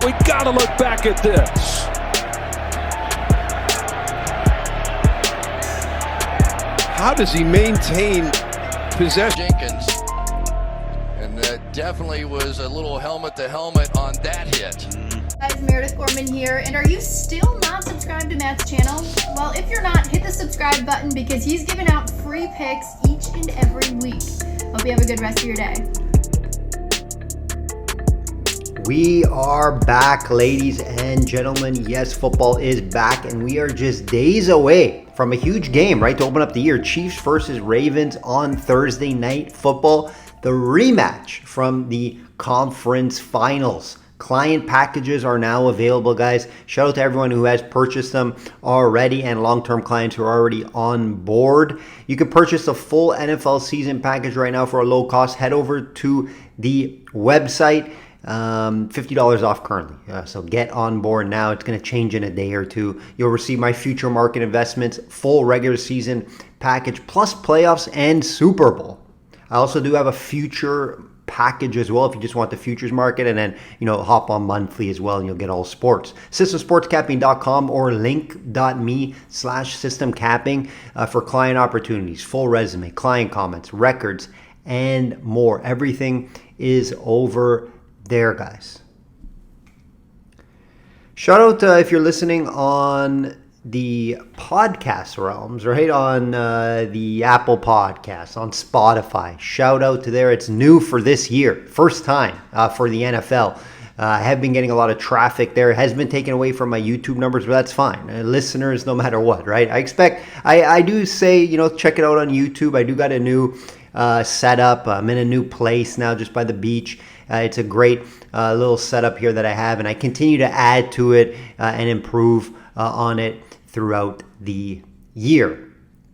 We gotta look back at this. How does he maintain possession? Jenkins, and that definitely was a little helmet-to-helmet on that hit. Guys, Meredith Gorman here, and are you still not subscribed to Matt's channel? Well, if you're not, hit the subscribe button because he's giving out free picks each and every week. Hope you have a good rest of your day. We are back, ladies and gentlemen. Yes, football is back, and we are just days away from a huge game, right, to open up the year. Chiefs versus Ravens on Thursday Night Football, the rematch from the conference finals. Client packages are now available, guys. Shout out to everyone who has purchased them already and long-term clients who are already on board. You can purchase a full NFL season package right now for a low cost. Head over to the website. $50 off currently. So get on board now. It's going to change in a day or two. You'll receive my future market investments, full regular season package, plus playoffs and Super Bowl. I also do have a future package as well if you just want the futures market, and then hop on monthly as well and you'll get all sports. Systemsportscapping.com or link.me/systemcapping for client opportunities, full resume, client comments, records, and more. Everything is over there, guys. Shout out if you're listening on the podcast realms, right? On the Apple Podcasts, on Spotify. Shout out to there. It's new for this year. First time for the NFL. I have been getting a lot of traffic there. It has been taken away from my YouTube numbers, but that's fine. Listeners, no matter what, right? I do say, check it out on YouTube. I do got a new setup. I'm in a new place now just by the beach. It's a great little setup here that I have, and I continue to add to it and improve on it throughout the year.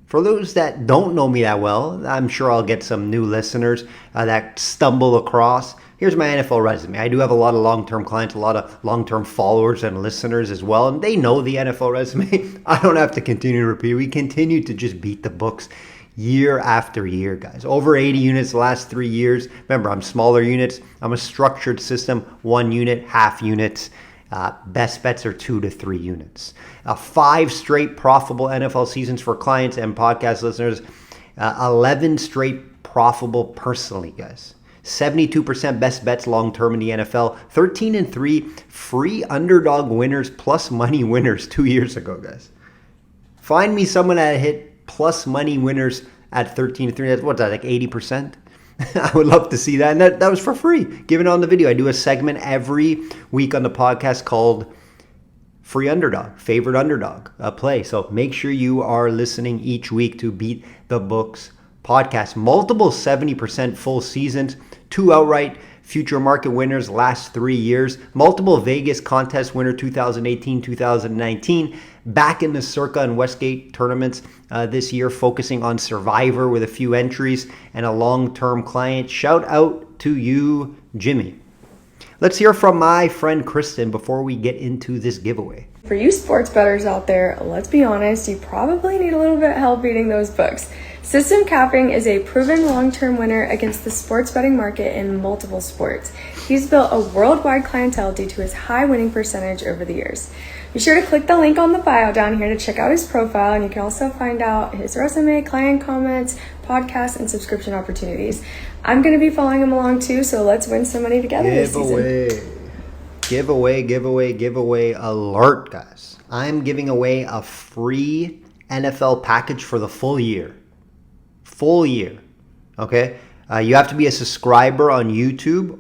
For those that don't know me that well, I'm sure I'll get some new listeners that stumble across. Here's my NFL resume. I do have a lot of long-term clients, a lot of long-term followers and listeners as well, and they know the NFL resume. I don't have to continue to repeat. We continue to just beat the books year after year, guys. Over 80 units the last 3 years. Remember, I'm smaller units. I'm a structured system, 1 unit, half units. Best bets are 2 to 3 units. 5 straight profitable NFL seasons for clients and podcast listeners. 11 straight profitable personally, guys. 72% best bets long-term in the NFL. 13-3 free underdog winners plus money winners 2 years ago, guys. Find me someone that hit plus money winners at 13-3. That's what's that, like 80%? I would love to see that. And that was for free. Given on the video. I do a segment every week on the podcast called Free Underdog, Favorite Underdog Play. So make sure you are listening each week to Beat the Books podcast. Multiple 70% full seasons, 2 outright future market winners last 3 years, multiple Vegas contest winner 2018, 2019, back in the Circa and Westgate tournaments this year, focusing on Survivor with a few entries and a long-term client. Shout out to you, Jimmy. Let's hear from my friend Kristen before we get into this giveaway. For you sports bettors out there, let's be honest, you probably need a little bit of help beating those books. System Capping is a proven long-term winner against the sports betting market in multiple sports. He's built a worldwide clientele due to his high winning percentage over the years. Be sure to click the link on the bio down here to check out his profile, and you can also find out his resume, client comments, podcasts, and subscription opportunities. I'm going to be following him along too, so let's win some money together this season. Giveaway alert, guys. I'm giving away a free NFL package for the full year. Okay? You have to be a subscriber on YouTube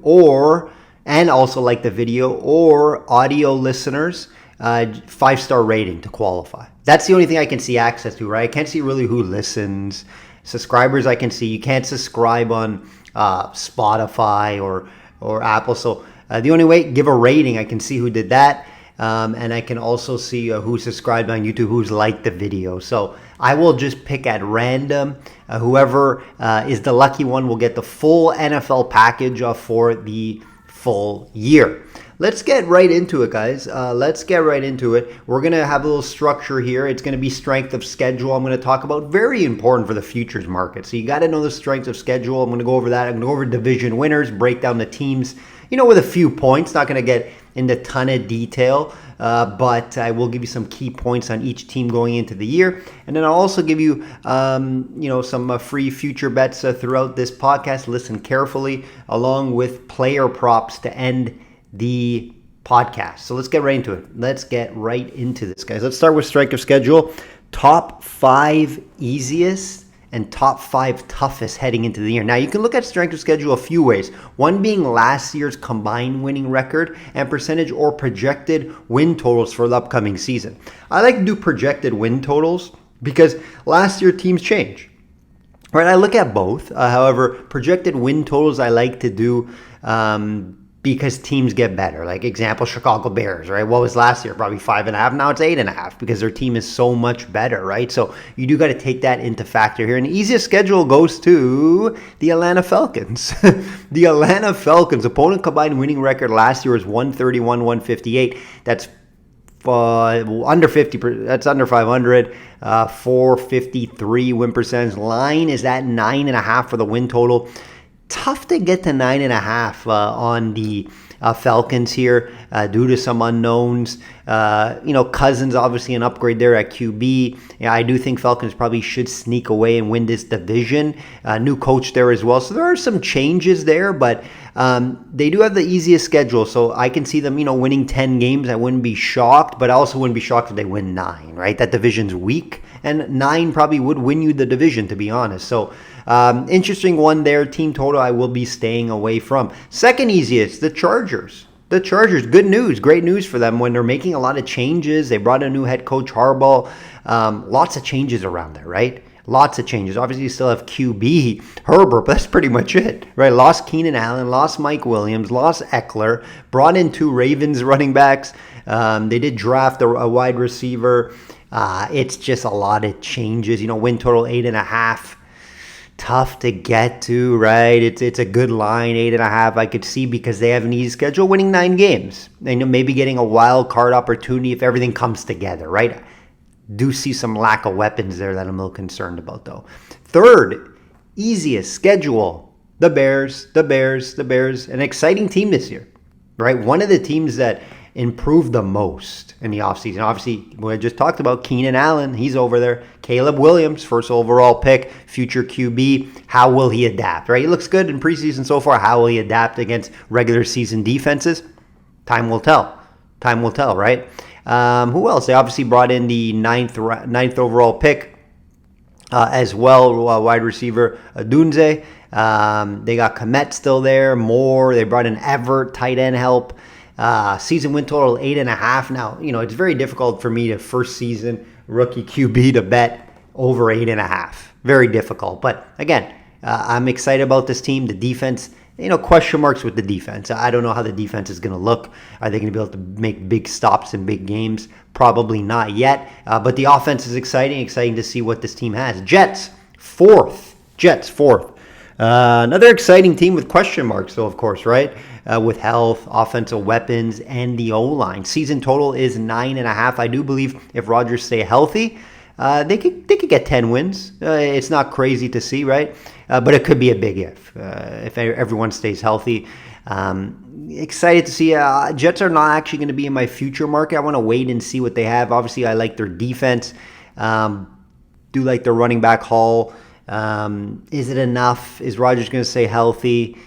and also like the video, or audio listeners, 5-star rating to qualify. That's the only thing I can see access to, right? I can't see really who listens. Subscribers I can see. You can't subscribe on Spotify or Apple. So the only way, give a rating. I can see who did that. And I can also see who subscribed on YouTube, who's liked the video. So I will just pick at random. Whoever is the lucky one will get the full NFL package for the full year. Let's get right into it, guys. Let's get right into it. We're going to have a little structure here. It's going to be strength of schedule. I'm going to talk about, very important for the futures market. So you got to know the strength of schedule. I'm going to go over that. I'm going to go over division winners, break down the teams, with a few points. Not going to get into a ton of detail, but I will give you some key points on each team going into the year. And then I'll also give you, some free future bets throughout this podcast. Listen carefully, along with player props to end the podcast. So let's get right into it. Let's get right into this, guys. Let's start with strength of schedule. Top 5 easiest and top 5 toughest heading into the year. Now, you can look at strength of schedule a few ways. One being last year's combined winning record and percentage, or projected win totals for the upcoming season. I like to do projected win totals because last year teams change. Right, I look at both. However, projected win totals I like to do because teams get better. Like example, Chicago Bears, right? What was last year? Probably 5.5. Now it's 8.5 because their team is so much better, right? So you do got to take that into factor here. And the easiest schedule goes to the Atlanta Falcons. The Atlanta Falcons opponent combined winning record last year was 131-158. That's under 50%. That's under 500. 453 win percentage. Line is at 9.5 for the win total. Tough to get to 9.5 on the Falcons here due to some unknowns. Cousins obviously an upgrade there at QB. Yeah, I do think Falcons probably should sneak away and win this division. New coach there as well. So there are some changes there, but they do have the easiest schedule. So I can see them, winning 10 games. I wouldn't be shocked, but I also wouldn't be shocked if they win 9, right? That division's weak, and 9 probably would win you the division, to be honest. So interesting one there. Team total I will be staying away from. Second easiest, the Chargers. The Chargers, good news, great news for them when they're making a lot of changes. They brought a new head coach, Harbaugh. Lots of changes around there, right? Lots of changes. Obviously, you still have QB Herbert, but that's pretty much it, right? Lost Keenan Allen, lost Mike Williams, lost Eckler, brought in 2 Ravens running backs. They did draft a wide receiver. It's just a lot of changes. Win total 8.5. Tough to get to, right? It's a good line, 8.5. I could see because they have an easy schedule, winning 9 games. And maybe getting a wild card opportunity if everything comes together, right? Do see some lack of weapons there that I'm a little concerned about, though. Third easiest schedule, the Bears. An exciting team this year, right? One of the teams that improved the most in the offseason. Obviously, we just talked about Keenan Allen. He's over there. Caleb Williams, first overall pick, future QB. How will he adapt, right? He looks good in preseason so far. How will he adapt against regular season defenses? Time will tell. Time will tell, right? Who else? They obviously brought in the ninth overall pick as well, wide receiver Dunze. They got Komet still there. Moore. They brought in Everett, tight end help. Season win total 8.5. Now, it's very difficult for me to first season rookie QB to bet over 8.5. Very difficult. But again, I'm excited about this team. The defense, question marks with the defense. I don't know how the defense is going to look. Are they going to be able to make big stops in big games? Probably not yet. But the offense is exciting to see what this team has. Jets, fourth. Another exciting team with question marks, though, of course, right? With health, offensive weapons, and the O-line. Season total is 9.5. I do believe if Rodgers stay healthy, they could get 10 wins. It's not crazy to see, right? But it could be a big if everyone stays healthy. Excited to see. Jets are not actually going to be in my future market. I want to wait and see what they have. Obviously, I like their defense. Do like their running back haul. Is it enough? Is Rodgers going to stay healthy?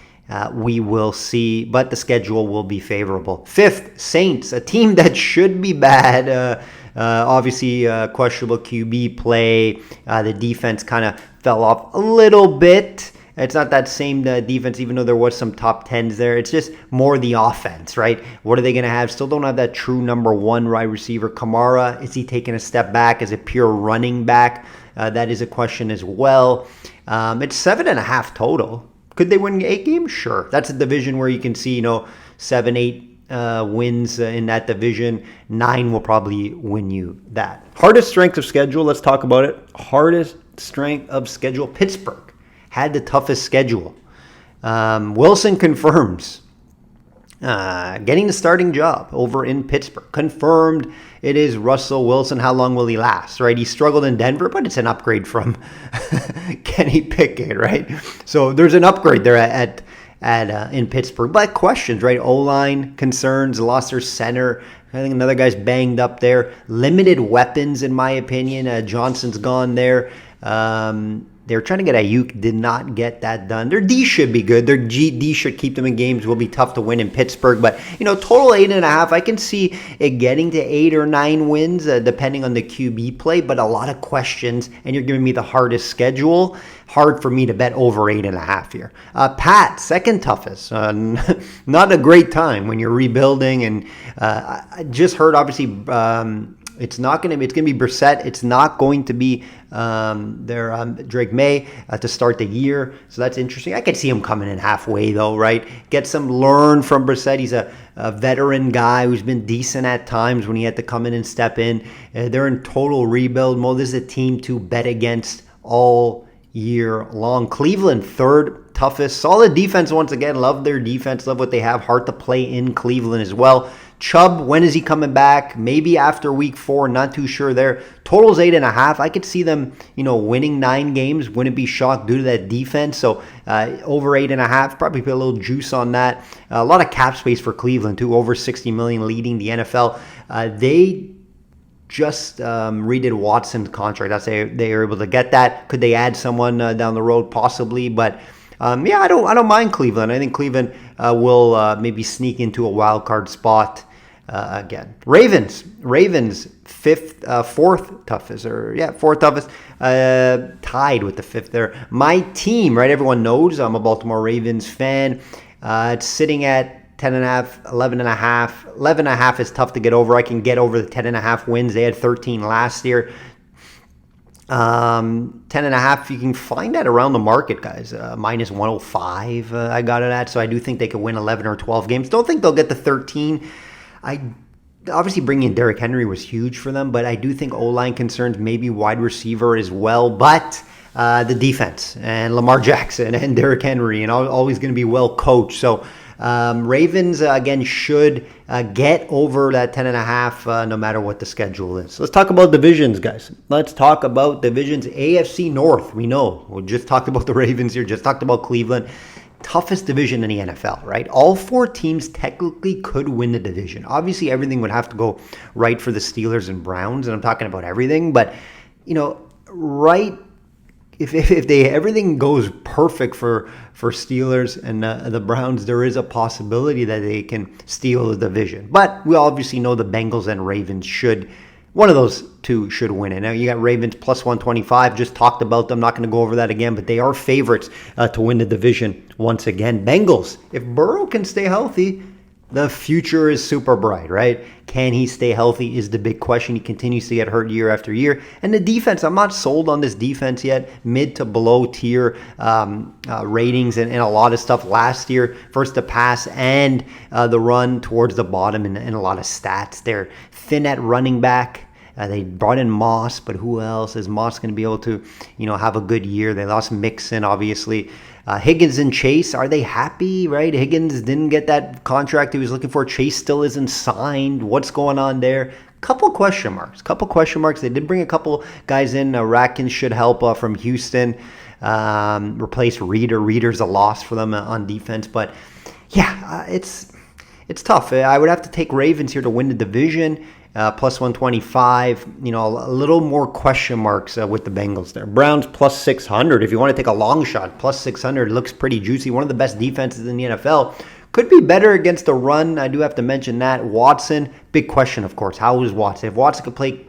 We will see, but the schedule will be favorable. Fifth, Saints, a team that should be bad. Obviously, questionable QB play. The defense kind of fell off a little bit. It's not that same defense, even though there was some top 10s there. It's just more the offense, right? What are they going to have? Still don't have that true number 1 wide receiver. Kamara, is he taking a step back as a pure running back? That is a question as well. It's 7.5 total. Could they win 8 games? Sure. That's a division where you can see, 7, 8 wins in that division. 9 will probably win you that. Hardest strength of schedule. Let's talk about it. Hardest strength of schedule. Pittsburgh had the toughest schedule. Wilson confirms getting the starting job over in Pittsburgh. Confirmed it is Russell Wilson. How long will he last, right? He struggled in Denver, but it's an upgrade from Kenny Pickett, right? So there's an upgrade there at in Pittsburgh. But questions, right? O-line concerns, lost their center. I think another guy's banged up there. Limited weapons, in my opinion. Johnson's gone there. They were trying to get Ayuk, did not get that done. Their D should be good. Their D should keep them in games. Will be tough to win in Pittsburgh. But, total 8.5. I can see it getting to 8 or 9 wins, depending on the QB play. But a lot of questions, and you're giving me the hardest schedule. Hard for me to bet over 8.5 here. Pat, second toughest. Not a great time when you're rebuilding. And I just heard, obviously, it's going to be Brissett. It's not going to be Drake May to start the year. So that's interesting. I could see him coming in halfway, though, right? Get some learn from Brissett. He's a veteran guy who's been decent at times when he had to come in and step in. They're in total rebuild mode. This is a team to bet against all year long. Cleveland, third toughest. Solid defense once again. Love their defense. Love what they have. Hard to play in Cleveland as well. Chubb, when is he coming back? Maybe after week 4, not too sure there. Total's 8.5. I could see them, winning 9 games. Wouldn't be shocked due to that defense. So over 8.5, probably put a little juice on that. A lot of cap space for Cleveland too. Over $60 million, leading the NFL. They just redid Watson's contract. That's they were able to get that. Could they add someone down the road? Possibly, but. I don't mind Cleveland. I think Cleveland will maybe sneak into a wild card spot again. Ravens, fourth toughest, fourth toughest, tied with the fifth there. My team, right? Everyone knows I'm a Baltimore Ravens fan. It's sitting at 10.5, 11.5. 11.5 is tough to get over. I can get over the 10.5 wins. They had 13 last year. 10.5, you can find that around the market, guys. Minus 105, I got it at. So I do think they could win 11 or 12 games. Don't think they'll get to 13. Obviously bringing in Derrick Henry was huge for them, but I do think O-line concerns, maybe wide receiver as well. But the defense and Lamar Jackson and Derrick Henry and always going to be well coached. So Ravens, again, should get over that 10.5 no matter what the schedule is. Let's talk about divisions, guys. Let's talk about divisions. AFC North, we know. We just talked about the Ravens here, just talked about Cleveland. Toughest division in the NFL, right? All 4 teams technically could win the division. Obviously, everything would have to go right for the Steelers and Browns, and I'm talking about everything. But, right, if everything goes perfect for Steelers and the Browns, there is a possibility that they can steal the division. But we obviously know the Bengals and Ravens one of those two should win it. Now you got Ravens plus 125. Just talked about them. Not going to go over that again, but they are favorites to win the division once again. Bengals, if Burrow can stay healthy, the future is super bright, right? Can he stay healthy is the big question. He continues to get hurt year after year. And the defense, I'm not sold on this defense yet. Mid to below tier ratings and a lot of stuff last year. First the pass and the run towards the bottom and a lot of stats. They're thin at running back. They brought in Moss, but who else? Is Moss going to be able to, have a good year? They lost Mixon, obviously. Higgins and Chase, are they happy, right? Higgins didn't get that contract he was looking for. Chase still isn't signed. What's going on there? Couple question marks. They did bring a couple guys in. Ratkins should help from Houston. Replace Reader. Reader's a loss for them on defense. But, it's tough. I would have to take Ravens here to win the division. Plus 125, a little more question marks with the Bengals there. Browns plus 600. If you want to take a long shot, plus 600 looks pretty juicy. One of the best defenses in the NFL. Could be better against the run. I do have to mention that. Watson, big question, of course. How is Watson? If Watson could play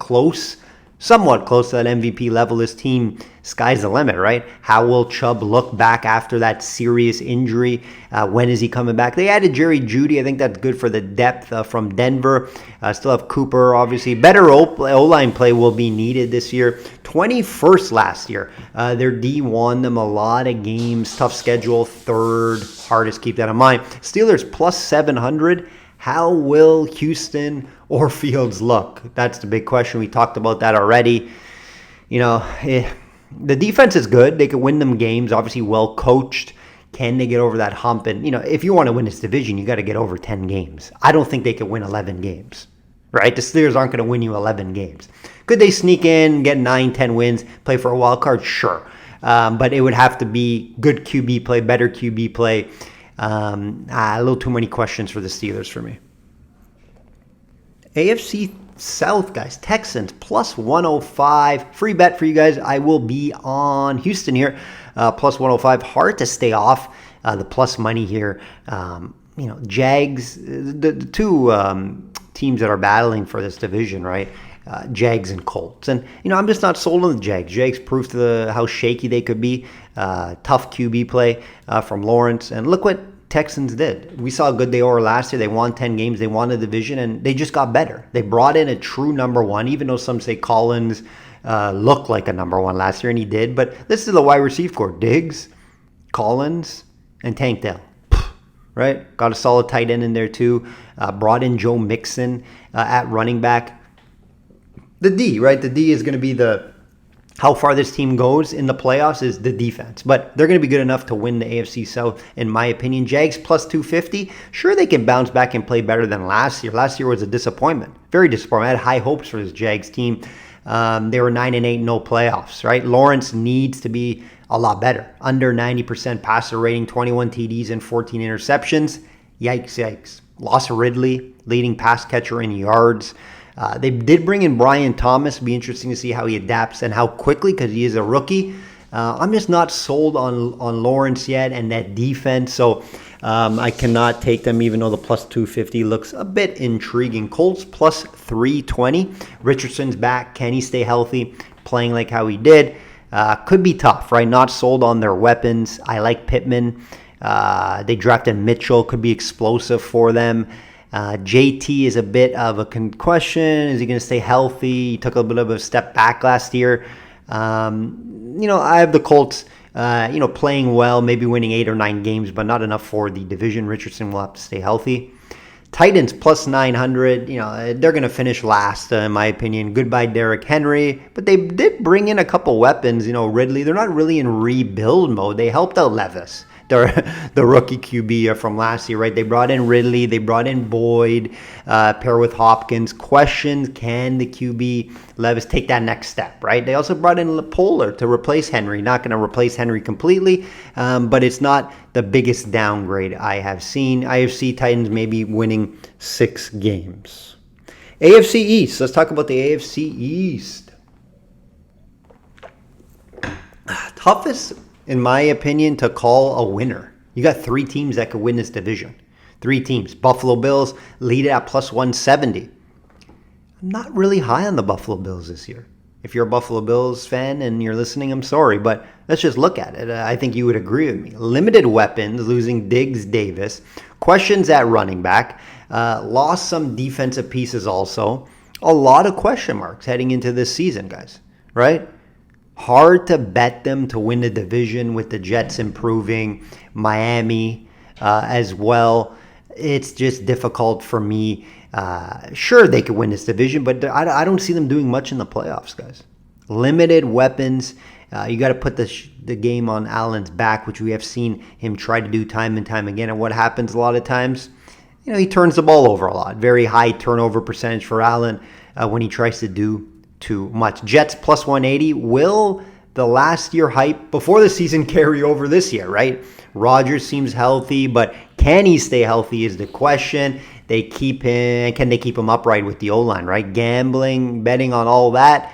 somewhat close to that MVP level, this team, sky's the limit, right? How will Chubb look back after that serious injury? When is he coming back? They added Jerry Jeudy. I think that's good for the depth from Denver. Still have Cooper, obviously. Better O-line play will be needed this year. 21st last year. Their D won them a lot of games. Tough schedule. Third hardest. Keep that in mind. Steelers plus 700. How will Houston or Fields look? That's the big question. We talked about that already. The defense is good. They could win them games. Obviously well coached. Can they get over that hump? And, if you want to win this division, you got to get over 10 games. I don't think they could win 11 games, right? The Steelers aren't going to win you 11 games. Could they sneak in, get 9, 10 wins, play for a wild card? Sure. But it would have to be good QB play, better QB play. A little too many questions for the Steelers for me. AFC South, guys. Texans plus 105. Free bet for you guys. I will be on Houston here. Plus 105. Hard to stay off the plus money here. Jags, the two teams that are battling for this division, right? Jags and Colts. And, I'm just not sold on the Jags. Jags proved how shaky they could be. Tough QB play from Lawrence. And look what Texans did. We saw how good they were last year. They won 10 games. They won the division, and they just got better. They brought in a true number one, even though some say Collins looked like a number one last year, and he did. But this is the wide receiver core. Diggs, Collins, and Tank Dell. Right? Got a solid tight end in there, too. Brought in Joe Mixon at running back. The D, right? The D is going to be how far this team goes in the playoffs is the defense. But they're going to be good enough to win the AFC South, in my opinion. Jags plus 250. Sure, they can bounce back and play better than last year. Last year was a disappointment. Very disappointing. I had high hopes for this Jags team. They were 9-8, no playoffs, right? Lawrence needs to be a lot better. Under 90% passer rating, 21 TDs and 14 interceptions. Yikes. Loss of Ridley, leading pass catcher in yards. They did bring in Brian Thomas. It'll be interesting to see how he adapts and how quickly, because he is a rookie. I'm just not sold on Lawrence yet and that defense. So I cannot take them, even though the plus 250 looks a bit intriguing. Colts plus 320. Richardson's back. Can he stay healthy? Playing like how he did. Could be tough, right? Not sold on their weapons. I like Pittman. They drafted Mitchell. Could be explosive for them. JT is a bit of a question. Is he going to stay healthy? He took a bit of a step back last year. I have the Colts, playing well, maybe winning 8 or 9 games, but not enough for the division. Richardson will have to stay healthy. Titans plus 900. They're going to finish last, in my opinion. Goodbye, Derrick Henry. But they did bring in a couple weapons. Ridley. They're not really in rebuild mode. They helped out Levis, the rookie QB from last year, right? They brought in Ridley, they brought in Boyd, pair with Hopkins. Questions, can the QB Levis take that next step, right? They also brought in Polar to replace Henry. Not going to replace Henry completely, but it's not the biggest downgrade I have seen. AFC Titans maybe winning 6 games. AFC East, let's talk about the AFC East. Toughest, in my opinion, to call a winner. You got 3 teams that could win this division. 3 teams. Buffalo Bills lead it at plus 170. I'm not really high on the Buffalo Bills this year. If you're a Buffalo Bills fan and you're listening, I'm sorry, but let's just look at it. I think you would agree with me. Limited weapons, losing Diggs, Davis. Questions at running back. Lost some defensive pieces also. A lot of question marks heading into this season, guys, right? Hard to bet them to win the division with the Jets improving, Miami as well. It's just difficult for me. Sure, they could win this division, but I don't see them doing much in the playoffs, guys. Limited weapons. You got to put the game on Allen's back, which we have seen him try to do time and time again. And what happens a lot of times, he turns the ball over a lot. Very high turnover percentage for Allen when he tries to do too much. Jets plus 180. Will the last year hype before the season carry over this year, right? Rodgers seems healthy, but can he stay healthy is the question. Can they keep him upright with the O-line, right? Gambling, betting on all that.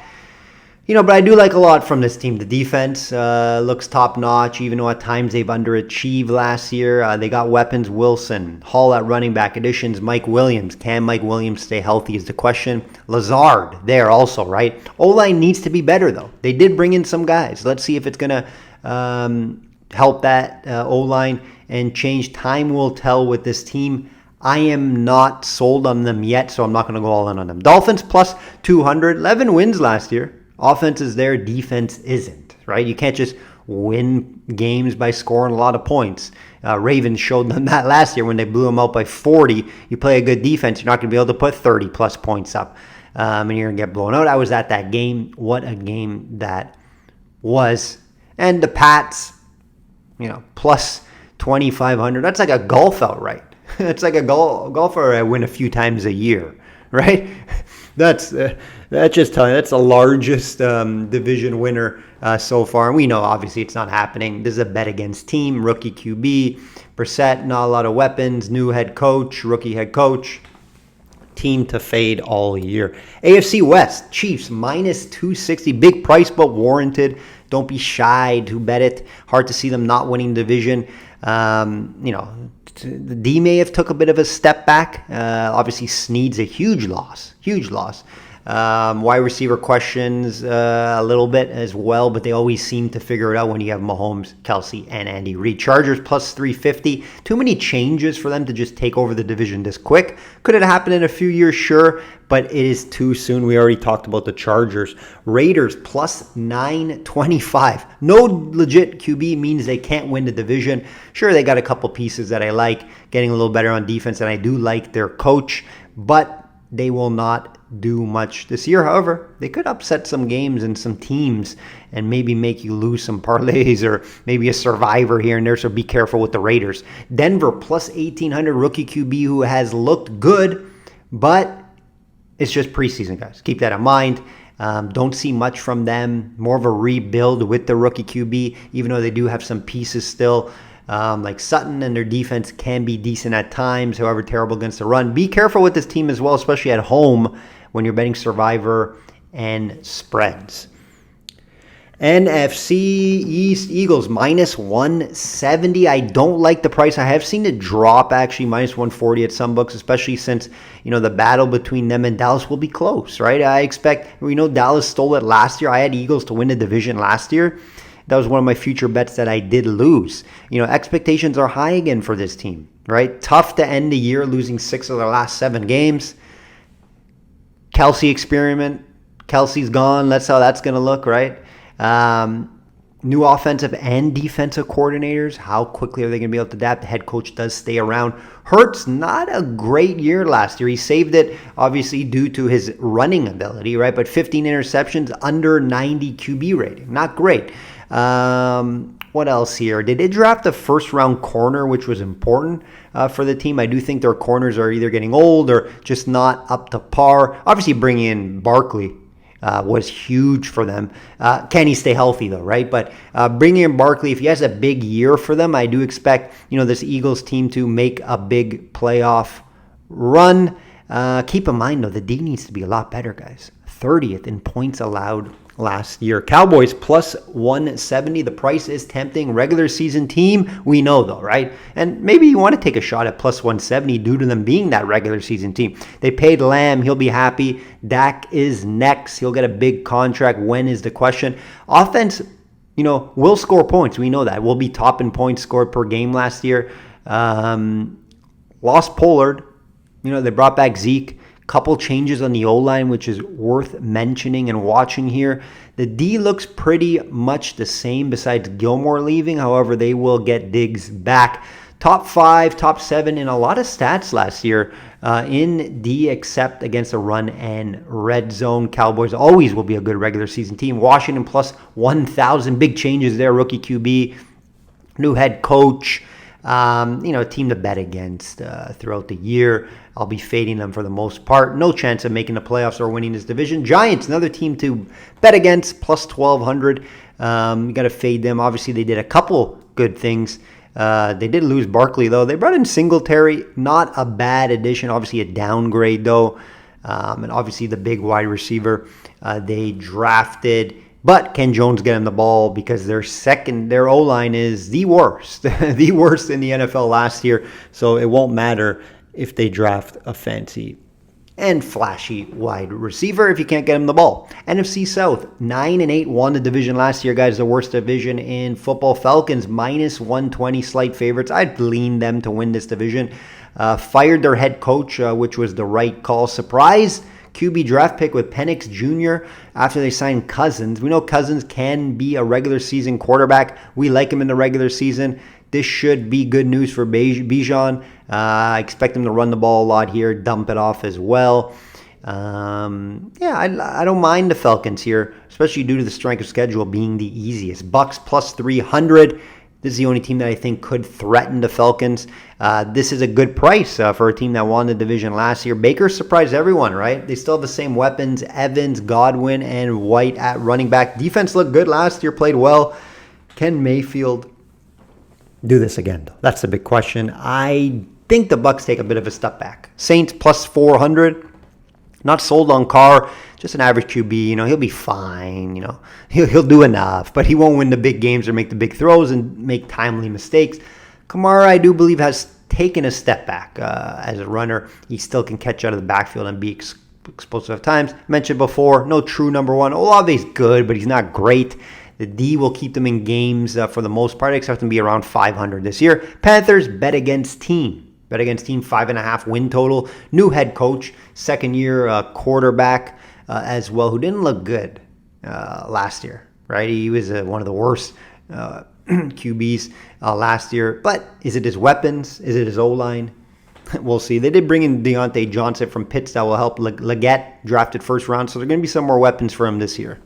But I do like a lot from this team. The defense looks top-notch, even though at times they've underachieved last year. They got weapons. Wilson, Hall at running back, additions, Mike Williams. Can Mike Williams stay healthy is the question. Lazard there also, right? O-line needs to be better, though. They did bring in some guys. Let's see if it's going to help that O-line and change. Time will tell with this team. I am not sold on them yet, so I'm not going to go all in on them. Dolphins plus 200. 11 wins last year. Offense is there, defense isn't, right? You can't just win games by scoring a lot of points. Ravens showed them that last year when they blew them out by 40. You play a good defense, you're not going to be able to put 30-plus points up, and you're going to get blown out. I was at that game. What a game that was. And the Pats, plus 2,500. That's like a golf outright. It's like a golfer I win a few times a year, right? That's just telling you, that's the largest division winner so far. And we know, obviously, it's not happening. This is a bet against team, rookie QB, Brissett, not a lot of weapons. New head coach, rookie head coach. Team to fade all year. AFC West, Chiefs minus 260. Big price, but warranted. Don't be shy to bet it. Hard to see them not winning division. The D may have took a bit of a step back. Obviously, Snead's a huge loss. Wide receiver questions a little bit as well, but they always seem to figure it out when you have Mahomes, Kelsey, and Andy Reid. Chargers plus 350. Too many changes for them to just take over the division this quick. Could it happen in a few years? Sure, but it is too soon. We already talked about the Chargers. Raiders plus 925. No legit QB means they can't win the division. Sure, they got a couple pieces that I like, getting a little better on defense, and I do like their coach, but they will not do much this year. However, they could upset some games and some teams and maybe make you lose some parlays or maybe a survivor here and there, so be careful with the Raiders. Denver plus 1,800, rookie QB who has looked good, but it's just preseason, guys. Keep that in mind. Don't see much from them. More of a rebuild with the rookie QB, even though they do have some pieces still. Like Sutton, and their defense can be decent at times, however terrible against the run. Be careful with this team as well, especially at home when you're betting survivor and spreads. NFC East, Eagles minus 170. I don't like the price. I have seen it drop actually minus 140 at some books, especially since the battle between them and Dallas will be close, right? I expect, Dallas stole it last year. I had Eagles to win the division last year. That was one of my future bets that I did lose. Expectations are high again for this team, right? Tough to end the year losing 6 of their last 7 games. Kelsey experiment. Kelsey's gone. That's how that's going to look, right? New offensive and defensive coordinators. How quickly are they going to be able to adapt? The head coach does stay around. Hurts, not a great year last year. He saved it, obviously, due to his running ability, right? But 15 interceptions, under 90 QB rating. Not great. What else here? They did draft a first-round corner, which was important for the team. I do think their corners are either getting old or just not up to par. Obviously, bringing in Barkley was huge for them. Can he stay healthy, though, right? But bringing in Barkley, if he has a big year for them, I do expect, this Eagles team to make a big playoff run. Keep in mind, though, the D needs to be a lot better, guys. 30th in points allowed last year. Cowboys plus 170. The price is tempting. Regular season team, we know though, right? And maybe you want to take a shot at plus 170 due to them being that regular season team. They paid Lamb. He'll be happy. Dak is next. He'll get a big contract. When is the question? Offense, will score points. We know that. We'll be top in points scored per game last year. Lost Pollard. They brought back Zeke. Couple changes on the O-line, which is worth mentioning and watching here. The D looks pretty much the same besides Gilmore leaving. However, they will get Diggs back. Top 5, top 7 in a lot of stats last year in D, except against the run and red zone. Cowboys always will be a good regular season team. Washington plus 1,000. Big changes there. Rookie QB, new head coach. A team to bet against throughout the year. I'll be fading them for the most part. No chance of making the playoffs or winning this division. Giants, another team to bet against, plus 1,200. You got to fade them. Obviously, they did a couple good things. They did lose Barkley, though. They brought in Singletary. Not a bad addition. Obviously, a downgrade, though. And obviously, the big wide receiver they drafted. But can Jones get him the ball because their O-line is the worst, the worst in the NFL last year. So it won't matter if they draft a fancy and flashy wide receiver if you can't get him the ball. NFC South, 9-8 won the division last year, guys. The worst division in football. Falcons, minus 120, slight favorites. I'd lean them to win this division. Fired their head coach, which was the right call. Surprise QB draft pick with Penix Jr. after they signed Cousins. We know Cousins can be a regular season quarterback. We like him in the regular season. This should be good news for Bijan. I expect him to run the ball a lot here, dump it off as well. I don't mind the Falcons here, especially due to the strength of schedule being the easiest. Bucks plus 300. This is the only team that I think could threaten the Falcons. This is a good price for a team that won the division last year. Baker surprised everyone, right? They still have the same weapons, Evans, Godwin, and White at running back. Defense looked good last year, played well. Ken Mayfield do this again, though? That's the big question. I think the Bucks take a bit of a step back. Saints plus 400. Not sold on Carr. Just an average QB. You know, he'll be fine. You know, he'll do enough, but he won't win the big games or make the big throws and make timely mistakes. Kamara, I do believe, has taken a step back as a runner. He still can catch out of the backfield and be explosive at times. Mentioned before, no true number one. Olave's good, but he's not great. The D will keep them in games for the most part. I expect them to be around 500 this year. Panthers, bet against team. Bet against team, 5.5 win total. New head coach, second-year quarterback as well, who didn't look good last year, right? He was one of the worst QBs last year. But is it his weapons? Is it his O-line? We'll see. They did bring in Deontay Johnson from Pitts that will help. Leggett drafted first round, so there are going to be some more weapons for him this year.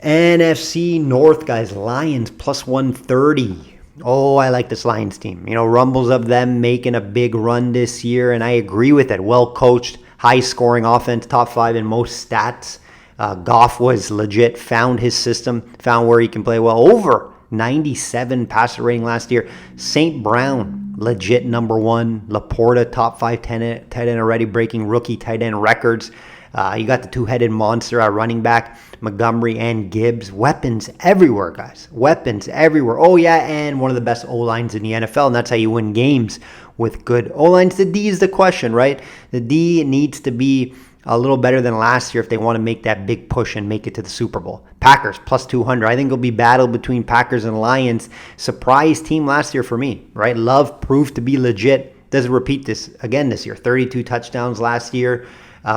NFC North, guys. Lions plus 130. Oh, I like this Lions team. You know, rumbles of them making a big run this year, and I agree with it. Well coached, high scoring offense, top 5 in most stats. Goff was legit, found his system, found where he can play well. Over 97 passer rating last year. St. Brown, legit number 1. Laporta, top 5 tight end already, breaking rookie tight end records. You got the two-headed monster at running back, Montgomery and Gibbs. Weapons everywhere, guys. Weapons everywhere. Oh, yeah, and one of the best O-lines in the NFL, and that's how you win games with good O-lines. The D is the question, right? The D needs to be a little better than last year if they want to make that big push and make it to the Super Bowl. Packers, plus 200. I think it'll be battle between Packers and Lions. Surprise team last year for me, right? Love proved to be legit. Doesn't repeat this again this year. 32 touchdowns last year.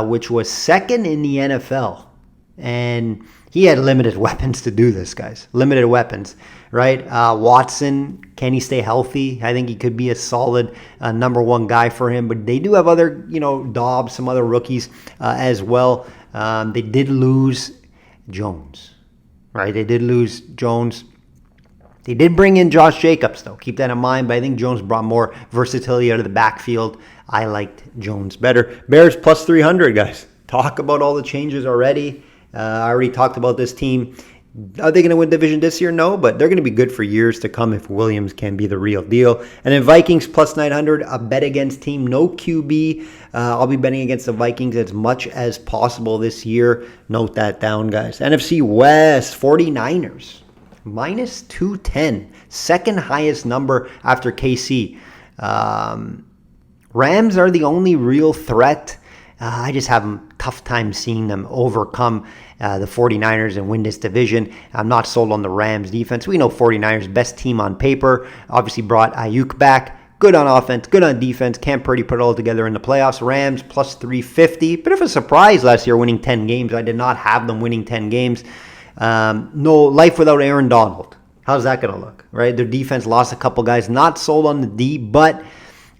Which was second in the NFL. And he had limited weapons to do this, guys. Limited weapons, right? Watson, can he stay healthy? I think he could be a solid number 1 guy for him. But they do have other, Dobbs, some other rookies as well. They did lose Jones, right? They did lose Jones. They did bring in Josh Jacobs, though. Keep that in mind. But I think Jones brought more versatility out of the backfield. I liked Jones better. Bears plus 300, guys. Talk about all the changes already. I already talked about this team. Are they going to win division this year? No, but they're going to be good for years to come if Williams can be the real deal. And then Vikings plus 900, a bet against team. No QB. I'll be betting against the Vikings as much as possible this year. Note that down, guys. NFC West, 49ers. Minus 210. Second highest number after KC. Rams are the only real threat. I just have a tough time seeing them overcome the 49ers and win this division. I'm not sold on the Rams defense. We know 49ers best team on paper. Obviously brought Ayuk back. Good on offense, good on defense. Cam Purdy put it all together in the playoffs. Rams plus 350. Bit of a surprise last year winning 10 games. I did not have them winning 10 games. No life without Aaron Donald. How's that going to look, right? Their defense lost a couple guys. Not sold on the D, but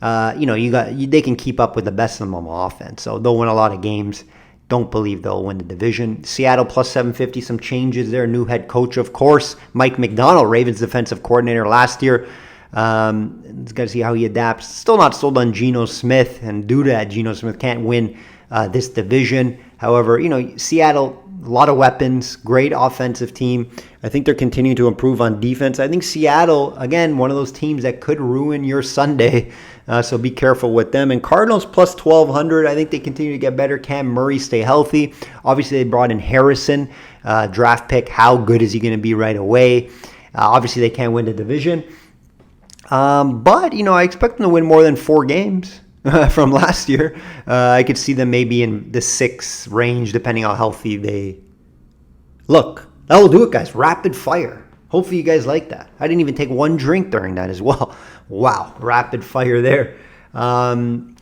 they can keep up with the best of them on offense. So they'll win a lot of games. Don't believe they'll win the division. Seattle plus 750, some changes there. New head coach, of course. Mike McDonald, Ravens defensive coordinator last year. Got to see how he adapts. Still not sold on Geno Smith. And due to that, Geno Smith can't win this division. However, Seattle, a lot of weapons, great offensive team. I think they're continuing to improve on defense. I think Seattle, again, one of those teams that could ruin your Sunday. So be careful with them. And Cardinals plus 1,200. I think they continue to get better. Cam Murray stay healthy. Obviously, they brought in Harrison, draft pick. How good is he going to be right away? Obviously, they can't win the division. But, I expect them to win more than 4 games from last year. I could see them maybe in the 6 range, depending on how healthy they look. That will do it, guys. Rapid fire. Hopefully you guys like that. I didn't even take one drink during that as well. Wow, rapid fire there. I'll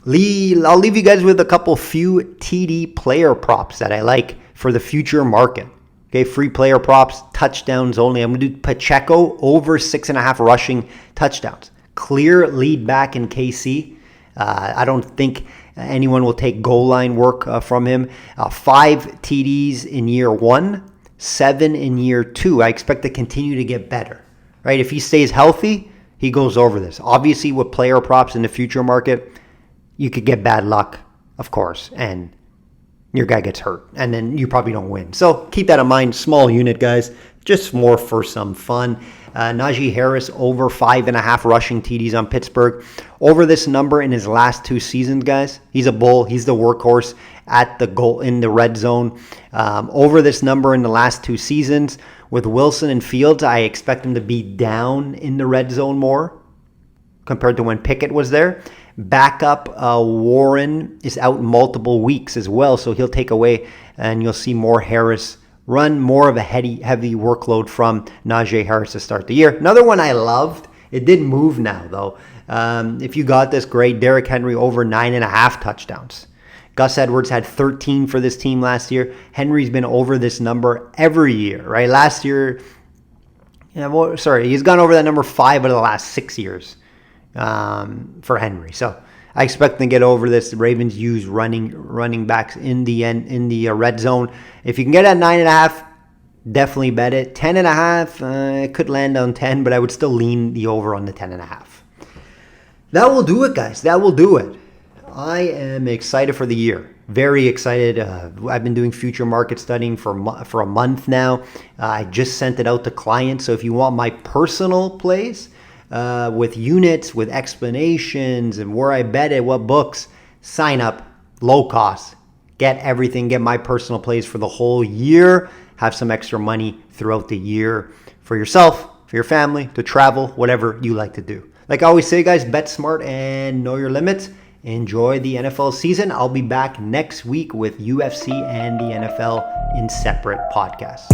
leave you guys with a few TD player props that I like for the future market. Okay, free player props, touchdowns only. I'm going to do Pacheco over 6.5 rushing touchdowns. Clear lead back in KC. I don't think anyone will take goal line work from him. 5 TDs in year 1, 7 in year 2. I expect to continue to get better. Right? If he stays healthy, he goes over this. Obviously, with player props in the future market, you could get bad luck, of course, and your guy gets hurt, and then you probably don't win. So keep that in mind. Small unit, guys. just more for some fun. Najee Harris over 5.5 rushing TDs on Pittsburgh. Over this number in his last 2 seasons, guys. He's a bull. He's the workhorse at the goal in the red zone. Over this number in the last 2 seasons. With Wilson and Fields, I expect him to be down in the red zone more compared to when Pickett was there. Backup Warren is out multiple weeks as well, so he'll take away, and you'll see more Harris run, more of a heavy workload from Najee Harris to start the year. Another one I loved, it did move now though. If you got this, great. Derrick Henry over 9.5 touchdowns. Gus Edwards had 13 for this team last year. Henry's been over this number every year, right? Last year, he's gone over that number 5 out of the last 6 years for Henry. So I expect them to get over this. The Ravens use running backs in the red zone. If you can get at 9.5, definitely bet it. 10.5, it could land on 10, but I would still lean the over on the 10.5. That will do it, guys. That will do it. I am excited for the year. Very excited. I've been doing future market studying for a month now. I just sent it out to clients. So if you want my personal plays, with units, with explanations, and where I bet it, what books, sign up, low cost, get everything, get my personal plays for the whole year, have some extra money throughout the year for yourself, for your family, to travel, whatever you like to do. Like I always say, guys, bet smart and know your limits. Enjoy the NFL season. I'll be back next week with UFC and the NFL in separate podcasts.